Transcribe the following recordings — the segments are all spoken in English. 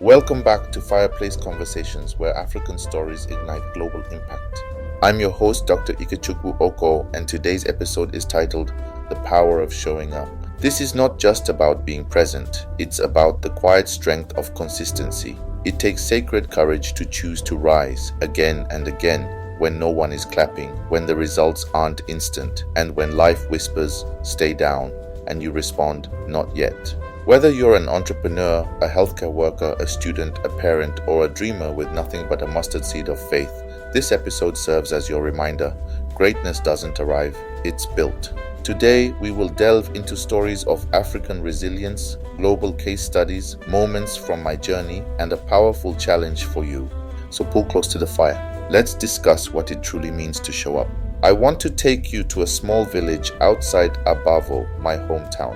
Welcome back to Fireplace Conversations, where African stories ignite global impact. I'm your host, Dr. Ikechukwu Okoh, and today's episode is titled The Power of Showing Up. This is not just about being present, it's about the quiet strength of consistency. It takes sacred courage to choose to rise again and again when no one is clapping, when the results aren't instant, and when life whispers, "Stay down," and you respond, "Not yet." Whether you're an entrepreneur, a healthcare worker, a student, a parent, or a dreamer with nothing but a mustard seed of faith, this episode serves as your reminder. Greatness doesn't arrive, it's built. Today, we will delve into stories of African resilience, global case studies, moments from my journey, and a powerful challenge for you. So pull close to the fire. Let's discuss what it truly means to show up. I want to take you to a small village outside Abavo, my hometown.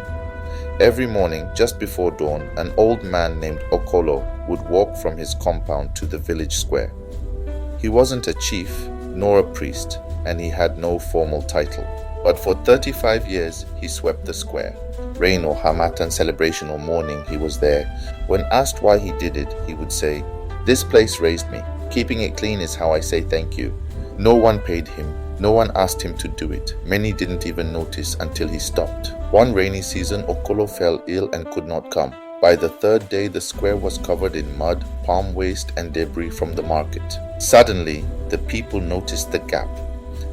Every morning, just before dawn, an old man named Okolo would walk from his compound to the village square. He wasn't a chief nor a priest, and he had no formal title. But for 35 years, he swept the square. Rain or Hamatan celebration or mourning, he was there. When asked why he did it, he would say, "This place raised me. Keeping it clean is how I say thank you." No one paid him. No one asked him to do it. Many didn't even notice until he stopped. One rainy season, Okolo fell ill and could not come. By the third day, the square was covered in mud, palm waste, and debris from the market. Suddenly, the people noticed the gap.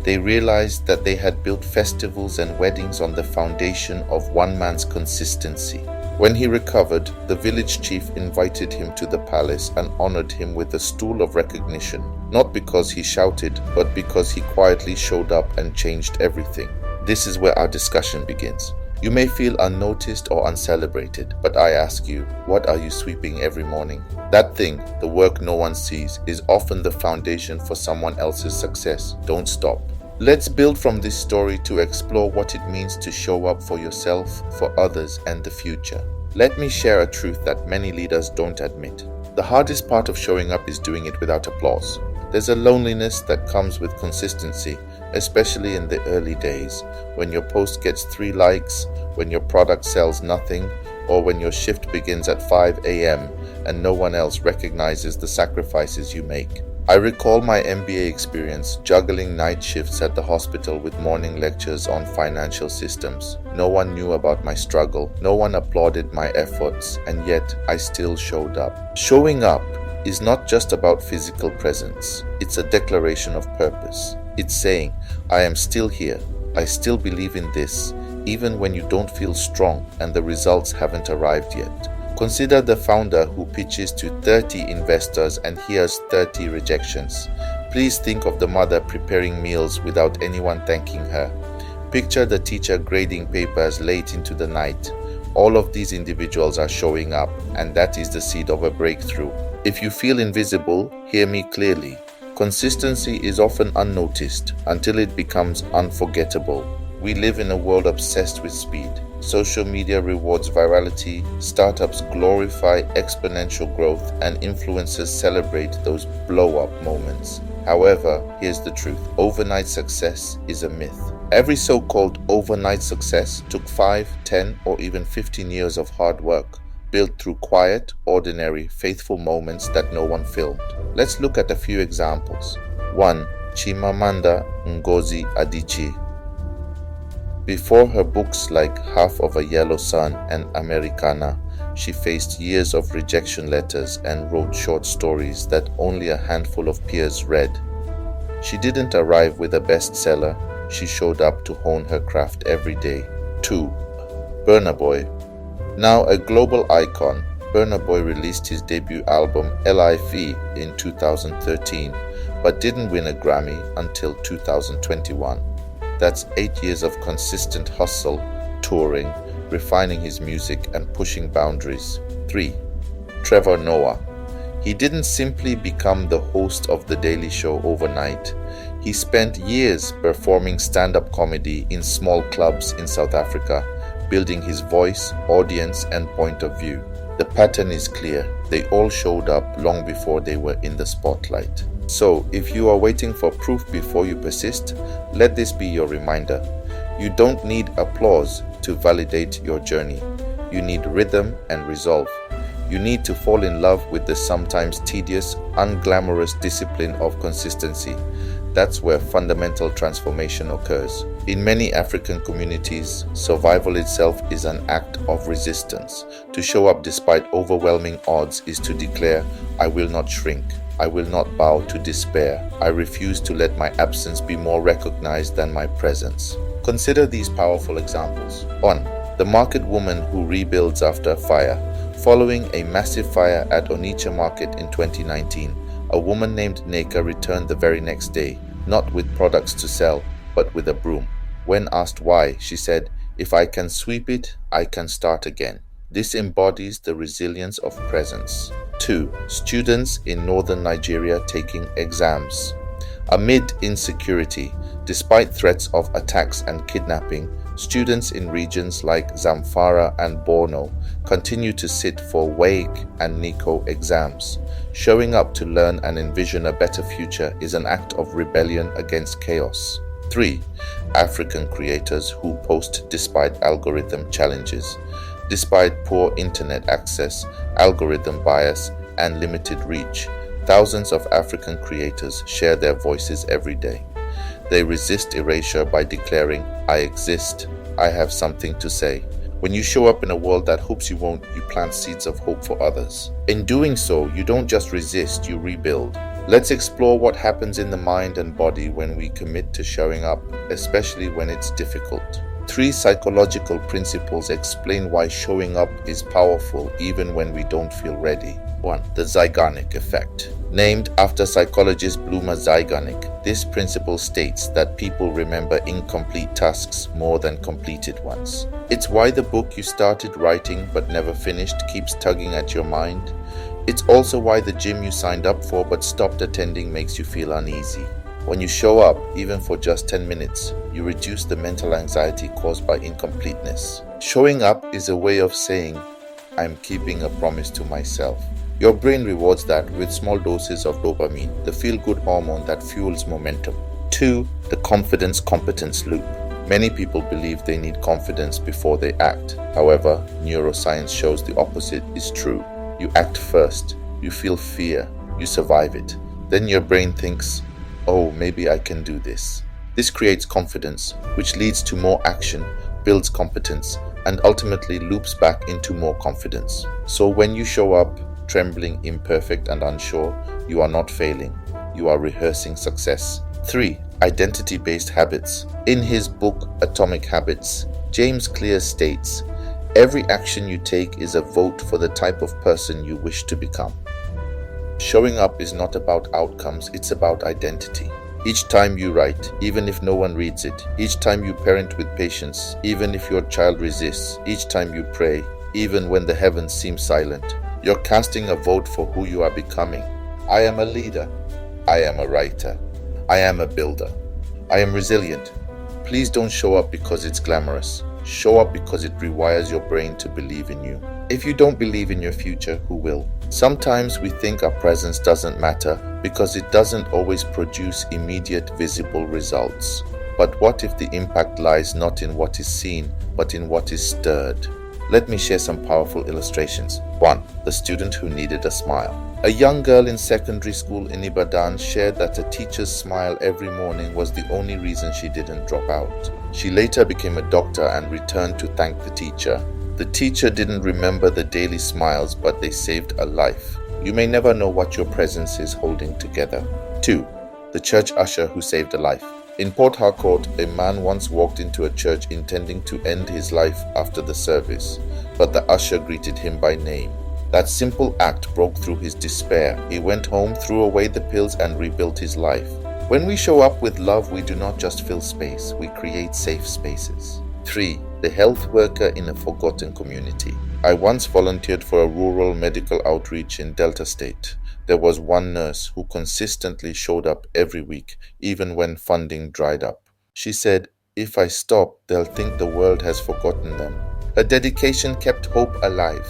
They realized that they had built festivals and weddings on the foundation of one man's consistency. When he recovered, the village chief invited him to the palace and honored him with a stool of recognition, not because he shouted, but because he quietly showed up and changed everything. This is where our discussion begins. You may feel unnoticed or uncelebrated, but I ask you, what are you sweeping every morning? That thing, the work no one sees, is often the foundation for someone else's success. Don't stop. Let's build from this story to explore what it means to show up for yourself, for others, and the future. Let me share a truth that many leaders don't admit. The hardest part of showing up is doing it without applause. There's a loneliness that comes with consistency, especially in the early days, when your post gets 3 likes, when your product sells nothing, or when your shift begins at 5 a.m. and no one else recognizes the sacrifices you make. I recall my MBA experience juggling night shifts at the hospital with morning lectures on financial systems. No one knew about my struggle, no one applauded my efforts, and yet I still showed up. Showing up is not just about physical presence, it's a declaration of purpose. It's saying, I am still here, I still believe in this, even when you don't feel strong and the results haven't arrived yet. Consider the founder who pitches to 30 investors and hears 30 rejections. Please think of the mother preparing meals without anyone thanking her. Picture the teacher grading papers late into the night. All of these individuals are showing up, and that is the seed of a breakthrough. If you feel invisible, hear me clearly. Consistency is often unnoticed until it becomes unforgettable. We live in a world obsessed with speed. Social media rewards virality, startups glorify exponential growth, and influencers celebrate those blow-up moments. However, here's the truth. Overnight success is a myth. Every so-called overnight success took 5, 10, or even 15 years of hard work, built through quiet, ordinary, faithful moments that no one filmed. Let's look at a few examples. 1. Chimamanda Ngozi Adichie. Before her books like Half of a Yellow Sun and Americana, she faced years of rejection letters and wrote short stories that only a handful of peers read. She didn't arrive with a bestseller, she showed up to hone her craft every day. 2. Burna Boy. Now a global icon, Burna Boy released his debut album L.I.F.E. in 2013, but didn't win a Grammy until 2021. That's 8 years of consistent hustle, touring, refining his music, and pushing boundaries. 3. Trevor Noah. He didn't simply become the host of The Daily Show overnight. He spent years performing stand-up comedy in small clubs in South Africa, building his voice, audience, and point of view. The pattern is clear. They all showed up long before they were in the spotlight. So, if you are waiting for proof before you persist, let this be your reminder. You don't need applause to validate your journey. You need rhythm and resolve. You need to fall in love with the sometimes tedious, unglamorous discipline of consistency. That's where fundamental transformation occurs. In many African communities, survival itself is an act of resistance. To show up despite overwhelming odds is to declare, I will not shrink. I will not bow to despair. I refuse to let my absence be more recognized than my presence. Consider these powerful examples. 1. The market woman who rebuilds after a fire. Following a massive fire at Onitsha Market in 2019, a woman named Neka returned the very next day, not with products to sell, but with a broom. When asked why, she said, "If I can sweep it, I can start again." This embodies the resilience of presence. 2. Students in northern Nigeria taking exams. Amid insecurity, despite threats of attacks and kidnapping, students in regions like Zamfara and Borno continue to sit for WAEC and NICO exams. Showing up to learn and envision a better future is an act of rebellion against chaos. 3. African creators who post despite algorithm challenges. Despite poor internet access, algorithm bias, and limited reach, thousands of African creators share their voices every day. They resist erasure by declaring, "I exist, I have something to say." When you show up in a world that hopes you won't, you plant seeds of hope for others. In doing so, you don't just resist, you rebuild. Let's explore what happens in the mind and body when we commit to showing up, especially when it's difficult. 3 psychological principles explain why showing up is powerful even when we don't feel ready. 1. The Zeigarnik effect. Named after psychologist Bluma Zeigarnik, this principle states that people remember incomplete tasks more than completed ones. It's why the book you started writing but never finished keeps tugging at your mind. It's also why the gym you signed up for but stopped attending makes you feel uneasy. When you show up, even for just 10 minutes, you reduce the mental anxiety caused by incompleteness. Showing up is a way of saying, I'm keeping a promise to myself. Your brain rewards that with small doses of dopamine, the feel-good hormone that fuels momentum. 2. The confidence-competence loop. Many people believe they need confidence before they act. However, neuroscience shows the opposite is true. You act first, you feel fear, you survive it. Then your brain thinks, oh, maybe I can do this. This creates confidence, which leads to more action, builds competence, and ultimately loops back into more confidence. So when you show up, trembling, imperfect, and unsure, you are not failing. You are rehearsing success. 3. Identity-based habits. In his book, Atomic Habits, James Clear states, every action you take is a vote for the type of person you wish to become. Showing up is not about outcomes, it's about identity. Each time you write, even if no one reads it, each time you parent with patience, even if your child resists, each time you pray, even when the heavens seem silent, you're casting a vote for who you are becoming. I am a leader. I am a writer. I am a builder. I am resilient. Please don't show up because it's glamorous. Show up because it rewires your brain to believe in you. If you don't believe in your future, who will? Sometimes we think our presence doesn't matter because it doesn't always produce immediate visible results. But what if the impact lies not in what is seen, but in what is stirred? Let me share some powerful illustrations. 1. The student who needed a smile. A young girl in secondary school in Ibadan shared that a teacher's smile every morning was the only reason she didn't drop out. She later became a doctor and returned to thank the teacher. The teacher didn't remember the daily smiles, but they saved a life. You may never know what your presence is holding together. 2. The church usher who saved a life. In Port Harcourt, a man once walked into a church intending to end his life after the service, but the usher greeted him by name. That simple act broke through his despair. He went home, threw away the pills, and rebuilt his life. When we show up with love, we do not just fill space, we create safe spaces. 3. The health worker in a forgotten community. I once volunteered for a rural medical outreach in Delta State. There was one nurse who consistently showed up every week, even when funding dried up. She said, if I stop, they'll think the world has forgotten them. Her dedication kept hope alive.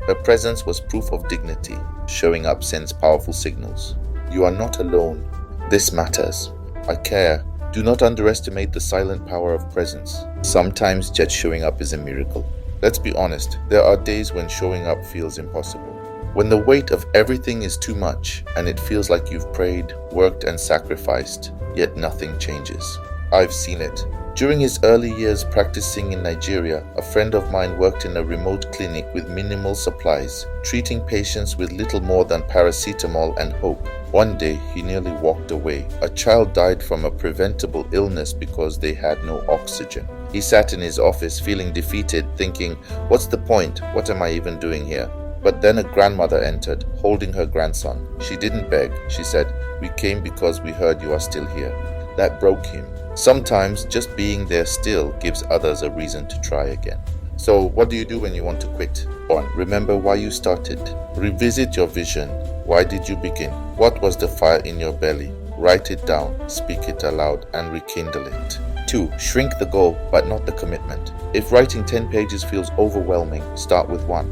Her presence was proof of dignity. Showing up sends powerful signals. You are not alone. This matters. I care. Do not underestimate the silent power of presence. Sometimes just showing up is a miracle. Let's be honest, there are days when showing up feels impossible. When the weight of everything is too much and it feels like you've prayed, worked, and sacrificed, yet nothing changes. I've seen it. During his early years practicing in Nigeria, a friend of mine worked in a remote clinic with minimal supplies, treating patients with little more than paracetamol and hope. One day, he nearly walked away. A child died from a preventable illness because they had no oxygen. He sat in his office feeling defeated, thinking, "What's the point? What am I even doing here?" But then a grandmother entered, holding her grandson. She didn't beg. She said, "We came because we heard you are still here." That broke him. Sometimes just being there still gives others a reason to try again. So what do you do when you want to quit? 1. Remember why you started. Revisit your vision. Why did you begin? What was the fire in your belly? Write it down, speak it aloud, and rekindle it. 2. Shrink the goal, but not the commitment. If writing 10 pages feels overwhelming, start with 1.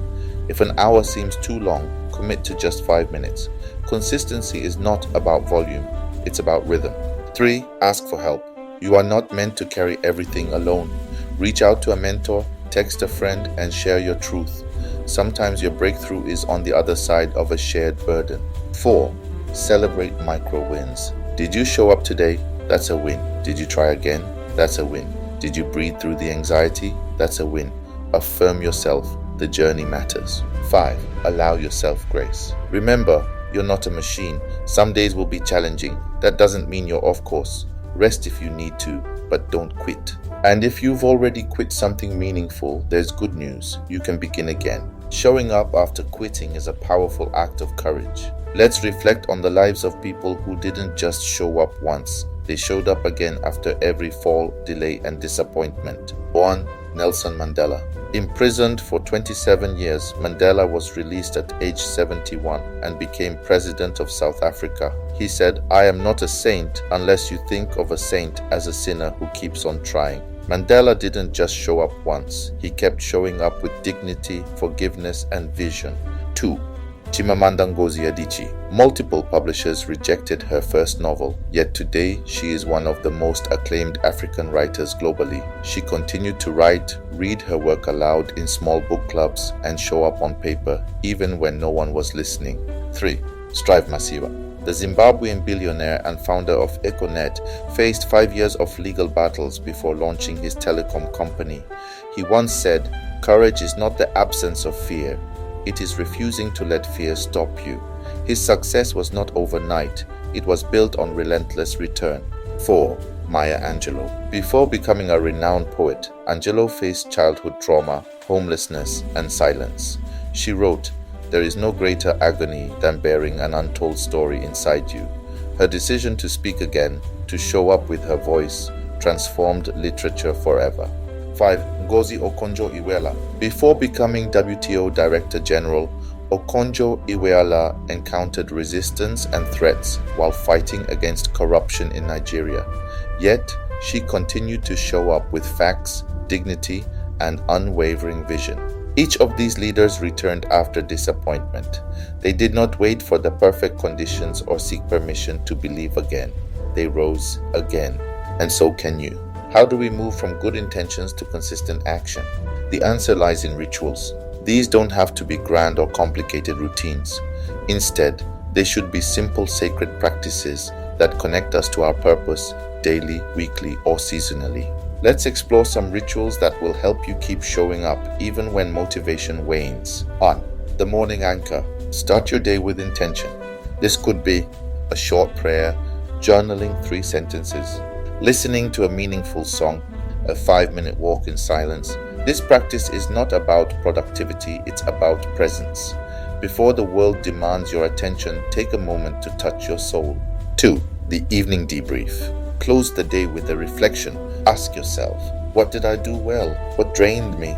If an hour seems too long, commit to just 5 minutes. Consistency is not about volume, it's about rhythm. 3. Ask for help. You are not meant to carry everything alone. Reach out to a mentor, text a friend, and share your truth. Sometimes your breakthrough is on the other side of a shared burden. 4. Celebrate micro wins. Did you show up today? That's a win. Did you try again? That's a win. Did you breathe through the anxiety? That's a win. Affirm yourself. The journey matters. 5. Allow yourself grace. Remember, you're not a machine. Some days will be challenging. That doesn't mean you're off course. Rest if you need to, but don't quit. And if you've already quit something meaningful, there's good news. You can begin again. Showing up after quitting is a powerful act of courage. Let's reflect on the lives of people who didn't just show up once. They showed up again after every fall, delay, and disappointment. 1. Nelson Mandela. Imprisoned for 27 years, Mandela was released at age 71 and became president of South Africa. He said, "I am not a saint unless you think of a saint as a sinner who keeps on trying." Mandela didn't just show up once. He kept showing up with dignity, forgiveness, and vision. 2. Chimamanda Ngozi Adichie. Multiple publishers rejected her first novel, yet today she is one of the most acclaimed African writers globally. She continued to write, read her work aloud in small book clubs, and show up on paper even when no one was listening. 3. Strive Masiyiwa. The Zimbabwean billionaire and founder of Econet faced 5 years of legal battles before launching his telecom company. He once said, "Courage is not the absence of fear. It is refusing to let fear stop you." His success was not overnight. It was built on relentless return. 4. Maya Angelou. Before becoming a renowned poet, Angelou faced childhood trauma, homelessness, and silence. She wrote, "There is no greater agony than bearing an untold story inside you." Her decision to speak again, to show up with her voice, transformed literature forever. 5. Ngozi Okonjo-Iweala. Before becoming WTO Director General, Okonjo-Iweala encountered resistance and threats while fighting against corruption in Nigeria. Yet, she continued to show up with facts, dignity, and unwavering vision. Each of these leaders returned after disappointment. They did not wait for the perfect conditions or seek permission to believe again. They rose again. And so can you. How do we move from good intentions to consistent action? The answer lies in rituals. These don't have to be grand or complicated routines. Instead, they should be simple sacred practices that connect us to our purpose daily, weekly, or seasonally. Let's explore some rituals that will help you keep showing up even when motivation wanes. 1. The morning anchor. Start your day with intention. This could be a short prayer, journaling 3 sentences, listening to a meaningful song, a 5-minute walk in silence. This practice is not about productivity, it's about presence. Before the world demands your attention, take a moment to touch your soul. 2. The evening debrief. Close the day with a reflection. Ask yourself, what did I do well? What drained me?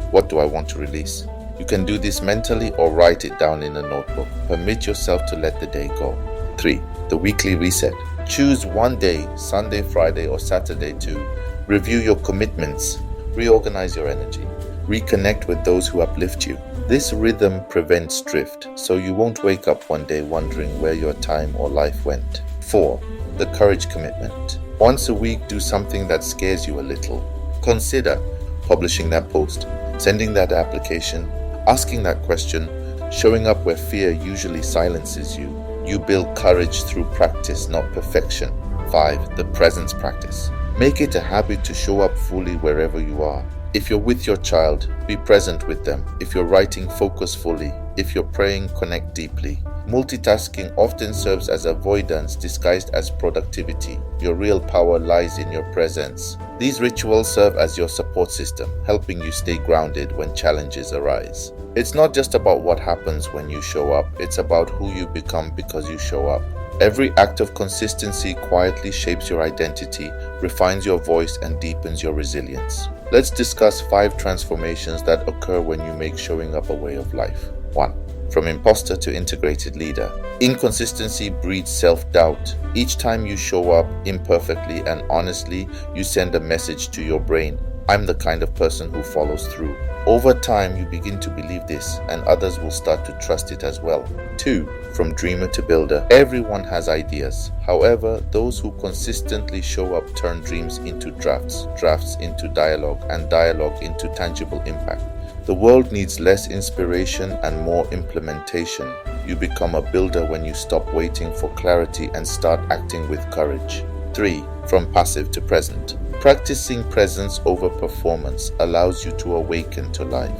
What do I want to release? You can do this mentally or write it down in a notebook. Permit yourself to let the day go. 3. The weekly reset. Choose one day, Sunday, Friday, or Saturday, to review your commitments, reorganize your energy, reconnect with those who uplift you. This rhythm prevents drift, so you won't wake up one day wondering where your time or life went. 4. The courage commitment. Once a week, do something that scares you a little. Consider publishing that post, sending that application, asking that question, showing up where fear usually silences you. You build courage through practice, not perfection. 5. The presence practice. Make it a habit to show up fully wherever you are. If you're with your child, be present with them. If you're writing, focus fully. If you're praying, connect deeply. Multitasking often serves as avoidance disguised as productivity. Your real power lies in your presence. These rituals serve as your support system, helping you stay grounded when challenges arise. It's not just about what happens when you show up, it's about who you become because you show up. Every act of consistency quietly shapes your identity, refines your voice, and deepens your resilience. Let's discuss 5 transformations that occur when you make showing up a way of life. 1. From imposter to integrated leader. Inconsistency breeds self-doubt. Each time you show up imperfectly and honestly, you send a message to your brain. I'm the kind of person who follows through. Over time, you begin to believe this, and others will start to trust it as well. 2. From dreamer to builder. Everyone has ideas. However, those who consistently show up turn dreams into drafts, drafts into dialogue, and dialogue into tangible impact. The world needs less inspiration and more implementation. You become a builder when you stop waiting for clarity and start acting with courage. 3. From passive to present. Practicing presence over performance allows you to awaken to life.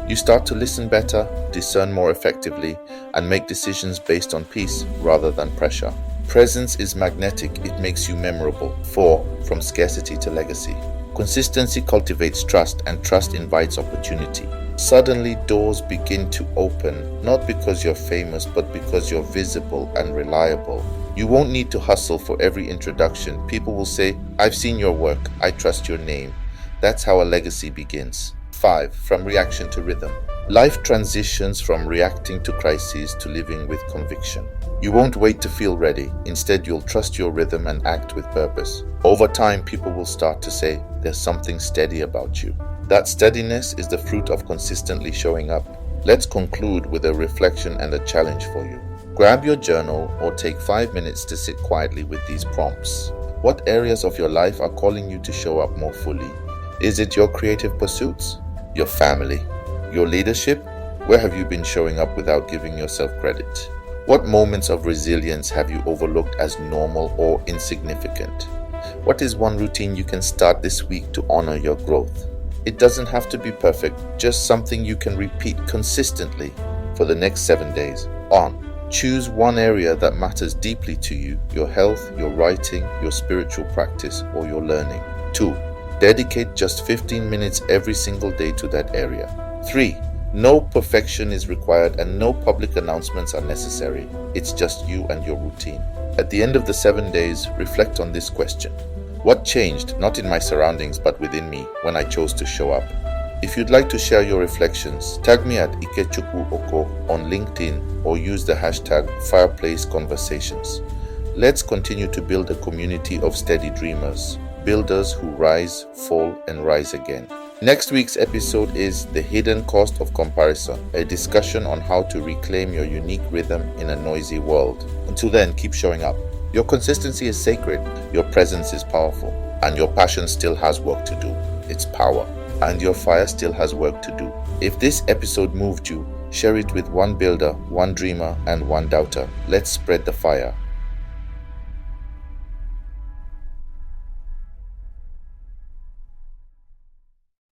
You start to listen better, discern more effectively, and make decisions based on peace rather than pressure. Presence is magnetic, it makes you memorable. 4. From scarcity to legacy. Consistency cultivates trust, and trust invites opportunity. Suddenly, doors begin to open, not because you're famous, but because you're visible and reliable. You won't need to hustle for every introduction. People will say, I've seen your work, I trust your name. That's how a legacy begins. 5. From reaction to rhythm. Life transitions from reacting to crises to living with conviction. You won't wait to feel ready. Instead, you'll trust your rhythm and act with purpose. Over time, people will start to say, there's something steady about you. That steadiness is the fruit of consistently showing up. Let's conclude with a reflection and a challenge for you. Grab your journal or take 5 minutes to sit quietly with these prompts. What areas of your life are calling you to show up more fully? Is it your creative pursuits? Your family? Your leadership? Where have you been showing up without giving yourself credit? What moments of resilience have you overlooked as normal or insignificant? What is one routine you can start this week to honor your growth? It doesn't have to be perfect, just something you can repeat consistently for the next 7 days. Choose one area that matters deeply to you, your health, your writing, your spiritual practice, or your learning. 2. Dedicate just 15 minutes every single day to that area. 3. No perfection is required and no public announcements are necessary. It's just you and your routine. At the end of the 7 days, reflect on this question. What changed, not in my surroundings, but within me, when I chose to show up? If you'd like to share your reflections, tag me at Ikechukwu Okoh on LinkedIn or use the hashtag Fireplace Conversations. Let's continue to build a community of steady dreamers, builders who rise, fall, and rise again. Next week's episode is The Hidden Cost of Comparison, a discussion on how to reclaim your unique rhythm in a noisy world. Until then, keep showing up. Your consistency is sacred, your presence is powerful, and your passion still has work to do. It's power. And your fire still has work to do. If this episode moved you, share it with one builder, one dreamer, and one doubter. Let's spread the fire.